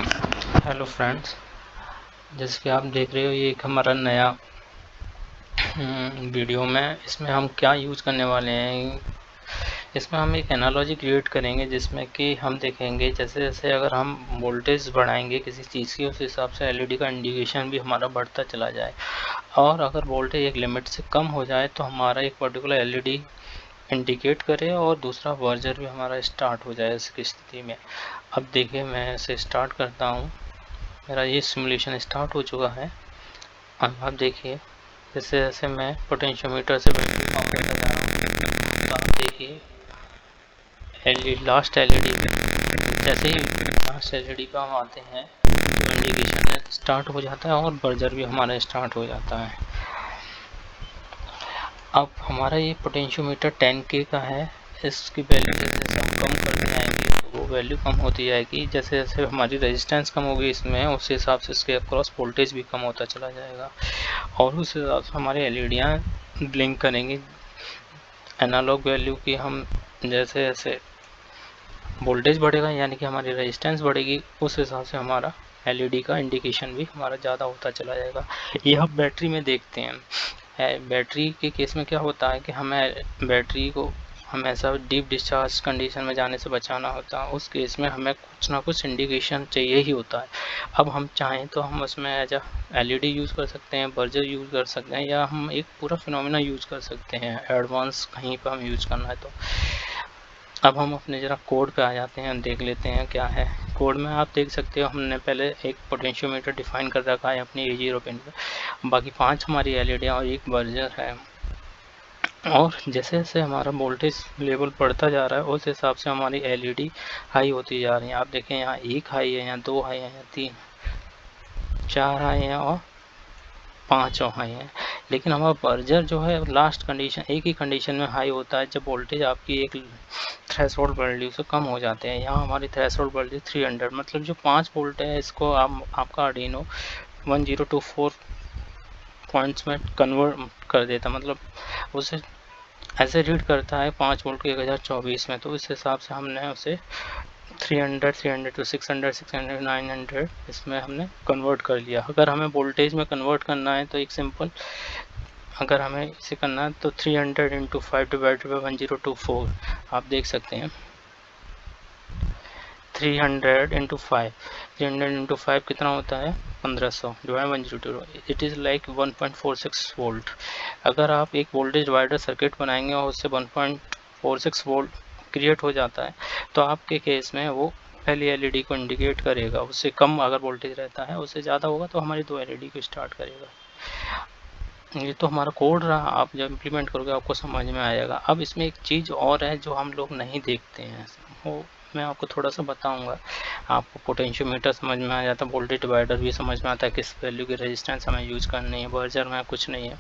Hello friends, जैसे कि आप देख रहे हो ये एक हमारा नया वीडियो में इसमें हम क्या यूज़ करने वाले हैं। इसमें हम एक एनालॉजी क्रिएट करेंगे जिसमें कि हम देखेंगे जैसे जैसे अगर हम वोल्टेज बढ़ाएंगे किसी चीज़ की, उस हिसाब से एलईडी का इंडिकेशन भी हमारा बढ़ता चला जाए, और अगर वोल्टेज एक लिमिट से कम हो जाए तो हमारा एक पर्टिकुलर एलईडी इंडिकेट करे और दूसरा वर्जर भी हमारा स्टार्ट हो जाए इसकी स्थिति में। अब देखिए, मैं इसे स्टार्ट करता हूँ। मेरा ये सिमुलेशन स्टार्ट हो चुका है। अब आप देखिए, जैसे जैसे मैं पोटेंशियोमीटर से बैटरी कम लेकर जा रहा हूँ, तो आप देखिए लास्ट एलईडी पे, जैसे ही लास्ट एलईडी पे हम आते हैं तो इंडिकेशन स्टार्ट हो जाता है और बर्जर भी हमारा स्टार्ट हो जाता है। अब हमारा ये पोटेंशियोमीटर 10K का है। इसकी वैल्यू जैसे जैसे हम कम करते जाएंगे वो वैल्यू कम होती जाएगी। जैसे जैसे हमारी रेजिस्टेंस कम होगी इसमें, उस हिसाब से इसके अक्रॉस वोल्टेज भी कम होता चला जाएगा और उस हिसाब से हमारी एलईडियाँ ब्लिंक करेंगी। एनालॉग वैल्यू की हम जैसे जैसे वोल्टेज बढ़ेगा यानी कि हमारी रेजिस्टेंस बढ़ेगी, उस हिसाब से हमारा एलईडी का इंडिकेशन भी हमारा ज़्यादा होता चला जाएगा। ये हम बैटरी में देखते हैं। बैटरी के केस में क्या होता है कि हमें बैटरी को हमेशा डीप डिस्चार्ज कंडीशन में जाने से बचाना होता है। उस केस में हमें कुछ ना कुछ इंडिकेशन चाहिए ही होता है। अब हम चाहें तो हम उसमें एज एलईडी यूज़ कर सकते हैं, बर्जर यूज़ कर सकते हैं, या हम एक पूरा फिनोमेना यूज़ कर सकते हैं एडवांस कहीं पर हम यूज़ करना है तो। अब हम अपने ज़रा कोड पे आ जाते हैं, देख लेते हैं क्या है कोड में। आप देख सकते हो हमने पहले एक पोटेंशियोमीटर डिफाइन कर रखा है अपनी A0 पिन पे, बाकी 5 हमारी एलईडियाँ और एक बर्जर है। और जैसे जैसे हमारा वोल्टेज लेवल बढ़ता जा रहा है उस हिसाब से हमारी एलईडी हाई होती जा रही है। आप देखें यहाँ 1 हाई है, यहाँ 2 हाई है, यहाँ 3 4 हाई है और 5 हाई है। लेकिन हमारा बर्जर जो है लास्ट कंडीशन, एक ही कंडीशन में हाई होता है जब वोल्टेज आपकी एक थ्रेशोल्ड वैल्यू से कम हो जाते हैं। यहाँ हमारी थ्रेशोल्ड वैल्यू 300, मतलब जो 5 वोल्ट है इसको आपका आर्डिनो 1024 पॉइंट्स में कन्वर्ट कर देता, मतलब उसे ऐसे रीड करता है 5 वोल्ट को 1024 में। तो इस हिसाब से हमने उसे 300 to 600 900 इसमें हमने कन्वर्ट कर लिया। अगर हमें वोल्टेज में कन्वर्ट करना है तो एक सिंपल, अगर हमें इसे करना है तो 300 × 5 डिवाइडेड बाई 1024, आप देख सकते हैं 300 × 5, 300 × 5 कितना होता है 1500 divide 102, it is like 1.46 volt. अगर आप एक वोल्टेज डिवाइडर सर्किट बनाएंगे और उससे 1.46 वोल्ट क्रिएट हो जाता है तो आपके केस में वो पहली एलईडी को इंडिकेट करेगा। उससे कम अगर वोल्टेज रहता है, उससे ज़्यादा होगा तो हमारी 2 एलईडी को स्टार्ट करेगा। ये तो हमारा कोड रहा, आप जब इम्प्लीमेंट करोगे आपको समझ में आएगा। अब इसमें एक चीज़ और है जो हम लोग नहीं देखते हैं, वो मैं आपको थोड़ा सा बताऊंगा। आपको पोटेंशियोमीटर समझ में आ जाता है, वोल्टेज डिवाइडर भी समझ में आता है किस वैल्यू की रेजिस्टेंस हमें यूज़ करनी है, बर्जर में कुछ नहीं है।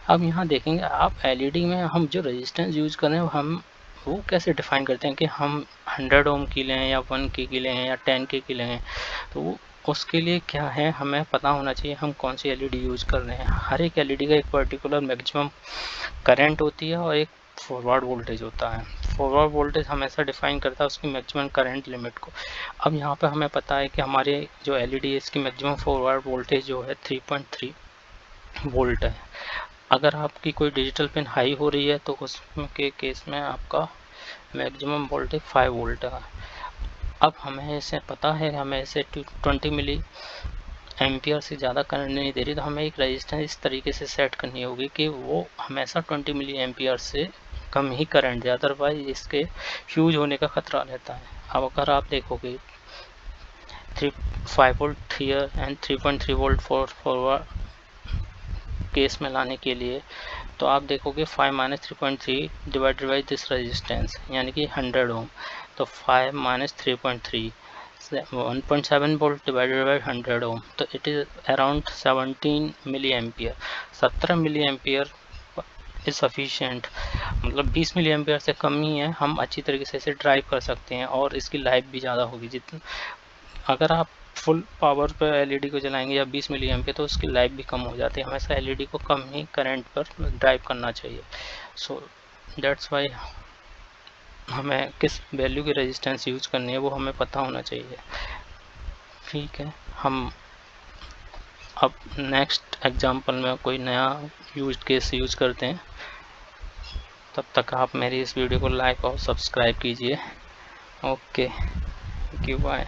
अब यहाँ देखेंगे आप एलईडी में हम जो रेजिस्टेंस यूज़ कर रहे हैं हम वो कैसे डिफाइन करते हैं कि हम 100 ओम की लें या 1K की लें या 10K की लें। तो उसके लिए क्या है, हमें पता होना चाहिए हम कौन सी एलईडी यूज़ कर रहे हैं। हर एक एलईडी का एक पर्टिकुलर मैक्सिमम करंट होती है और एक फॉरवर्ड वोल्टेज होता है। फॉरवर्ड वोल्टेज हमेशा डिफाइन करता है उसकी मैक्सिमम करंट लिमिट को। अब यहाँ पे हमें पता है कि हमारे जो एलईडी है इसकी मैक्सिमम फॉरवर्ड वोल्टेज जो है 3.3 वोल्ट है। अगर आपकी कोई डिजिटल पिन हाई हो रही है तो उसके केस में आपका मैक्सिमम वोल्टेज 5 वोल्ट है। अब हमें इसे पता है हमें इसे 20 मिली एम्पियर से ज़्यादा करंट नहीं दे रही, तो हमें एक रेजिस्टेंस इस तरीके से सेट करनी होगी कि वो हमेशा 20 मिली एम्पियर से कम ही करंट दे, अदरवाइज इसके फ्यूज होने का खतरा रहता है। अब अगर आप देखोगे 5 volt here and 3.3 volt forward case में लाने के लिए, तो आप देखोगे 5 - 3.3 डिवाइडेड बाई दिस रेजिस्टेंस यानी कि 100 ओम, तो 5 - 3.3 1.7 वोल्ट डिवाइडेड बाई 100 ओम, तो it is around 17 milli ampere. 17 milli ampere is sufficient, मतलब 20 मिली एम्पियर से कम ही है, हम अच्छी तरीके से इसे ड्राइव कर सकते हैं और इसकी लाइफ भी ज़्यादा होगी। जितना अगर आप फुल पावर पर एलईडी को जलाएंगे या 20 मिली एम्पियर तो उसकी लाइफ भी कम हो जाती है। हमेशा एलईडी को कम ही करंट पर ड्राइव करना चाहिए। सो दैट्स वाई हमें किस वैल्यू की रेजिस्टेंस यूज़ करनी है वो हमें पता होना चाहिए। ठीक है, हम अब नेक्स्ट एग्जांपल में कोई नया यूज केस यूज करते हैं। तब तक आप मेरी इस वीडियो को लाइक और सब्सक्राइब कीजिए। Okay, thank you, bye.